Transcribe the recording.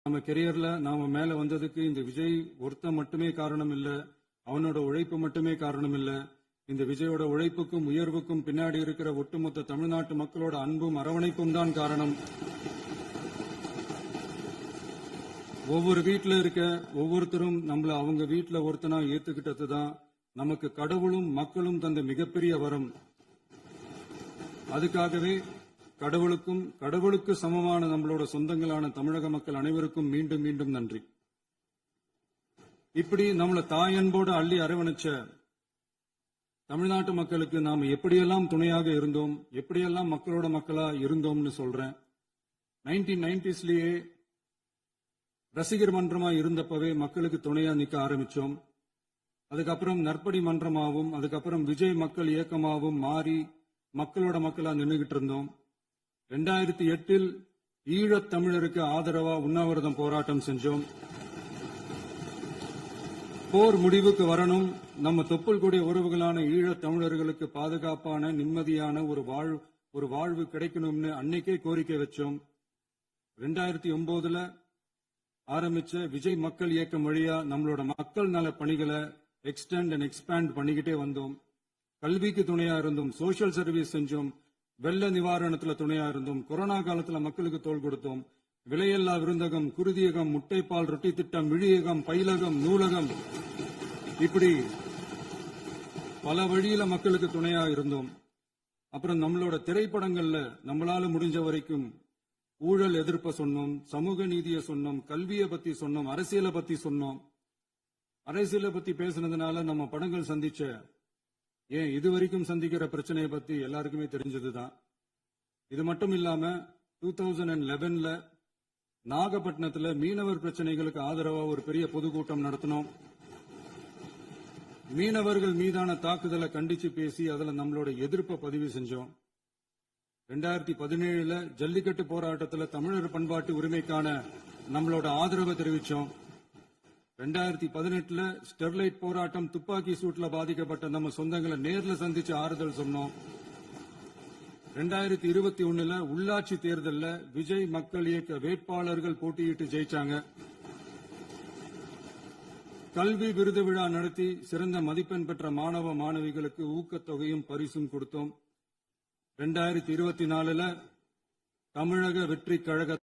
நம்ம கெரியர்ல நாம மேல வந்ததுக்கு இந்த விஜய் ஒருத்தன் மட்டுமே காரணம் இல்ல, அவனோட உழைப்பு மட்டுமே காரணம் இல்ல. இந்த விஜயோட உழைப்புக்கும் உயர்வுக்கும் பின்னாடி இருக்கிற ஒட்டுமொத்த தமிழ்நாட்டு மக்களோட அன்பும் அரவணைப்பும் தான் காரணம். ஒவ்வொரு வீட்டுல இருக்க ஒவ்வொருத்தரும் நம்மள அவங்க வீட்டுல ஒருத்தனா ஏத்துக்கிட்டது தான் நமக்கு கடவுளும் மக்களும் தந்த மிகப்பெரிய வரம். அதுக்காகவே கடவுளுக்கு சமமான நம்மளோட சொந்தங்களான தமிழக மக்கள் அனைவருக்கும் மீண்டும் மீண்டும் நன்றி. இப்படி நம்மள தாயன்போடு அள்ளி அரவணைச்ச தமிழ்நாட்டு மக்களுக்கு நாம எப்படியெல்லாம் துணையாக இருந்தோம், எப்படியெல்லாம் மக்களோட மக்களா இருந்தோம்னு சொல்றேன். 1990ஸ்லயே ரசிகர் மன்றமா இருந்தப்பவே மக்களுக்கு துணையா நிக்க ஆரம்பிச்சோம். அதுக்கப்புறம் நற்படி மன்றமாவும், அதுக்கப்புறம் விஜய் மக்கள் இயக்கமாவும் மாறி மக்களோட மக்களா நின்றுகிட்டு இருந்தோம். 2008 ஈழத் தமிழருக்கு ஆதரவா உண்ணாவிரதம் போராட்டம் செஞ்சோம். போர் முடிவுக்கு வரணும், நம்ம தொப்புள் கொடி உறவுகளான ஈழத் தமிழர்களுக்கு பாதுகாப்பான நிம்மதியான ஒரு வாழ்வு கிடைக்கணும்னு அன்னைக்கே கோரிக்கை வச்சோம். 2009 ஆரம்பிச்ச விஜய் மக்கள் இயக்கம் வழியா நம்மளோட மக்கள் நல பணிகளை எக்ஸ்டெண்ட் அண்ட் எக்ஸ்பேண்ட் பண்ணிக்கிட்டே வந்தோம். கல்விக்கு துணையா இருந்தோம், சோசியல் சர்வீஸ் செஞ்சோம், வெள்ள நிவாரணத்துல துணையா இருந்தோம், கொரோனா காலத்துல மக்களுக்கு தோள் கொடுத்தோம். விலையில்லா விருந்தகம், குருதியகம், முட்டைப்பால் ரொட்டி திட்டம், விழியகம், பயிலகம், நூலகம், இப்படி பல வழியில மக்களுக்கு துணையா இருந்தோம். அப்புறம் நம்மளோட திரைப்படங்கள்ல நம்மளால முடிஞ்ச வரைக்கும் ஊழல் எதிர்ப்ப சொன்னோம், சமூக நீதியை சொன்னோம், கல்வியை பத்தி சொன்னோம், அரசியலை பத்தி சொன்னோம். அரசியலை பத்தி பேசுனதுனால நம்ம படங்கள் சந்திச்ச இதுவரைக்கும் சந்திக்கிற பிரச்சனையை பத்தி எல்லாருக்குமே தெரிஞ்சதுதான். இது மட்டும் இல்லாம 2011 நாகப்பட்டினத்துல மீனவர் பிரச்சனைகளுக்கு ஆதரவா ஒரு பெரிய பொதுக்கூட்டம் நடத்தினோம். மீனவர்கள் மீதான தாக்குதலை கண்டிச்சு பேசி அதுல நம்மளோட எதிர்ப்பை பதிவு செஞ்சோம். 2017 ஜல்லிக்கட்டு போராட்டத்துல தமிழர் பண்பாட்டு உரிமைக்கான நம்மளோட ஆதரவை தெரிவிச்சோம். 2018 ஸ்டெர்லைட் போராட்டம், துப்பாக்கி சூட்ல பாதிக்கப்பட்ட நம்ம சொந்தங்களை நேர்ல சந்திச்சு ஆறுதல் சொன்னோம். 2021 உள்ளாட்சி தேர்தலில் விஜய் மக்கள் இயக்க வேட்பாளர்கள் போட்டியிட்டு ஜெயிச்சாங்க. கல்வி விருது விழா நடத்தி சிறந்த மதிப்பெண் பெற்ற மாணவ மாணவிகளுக்கு ஊக்கத்தொகையும் பரிசும் கொடுத்தோம். 2024 தமிழக வெற்றி கழக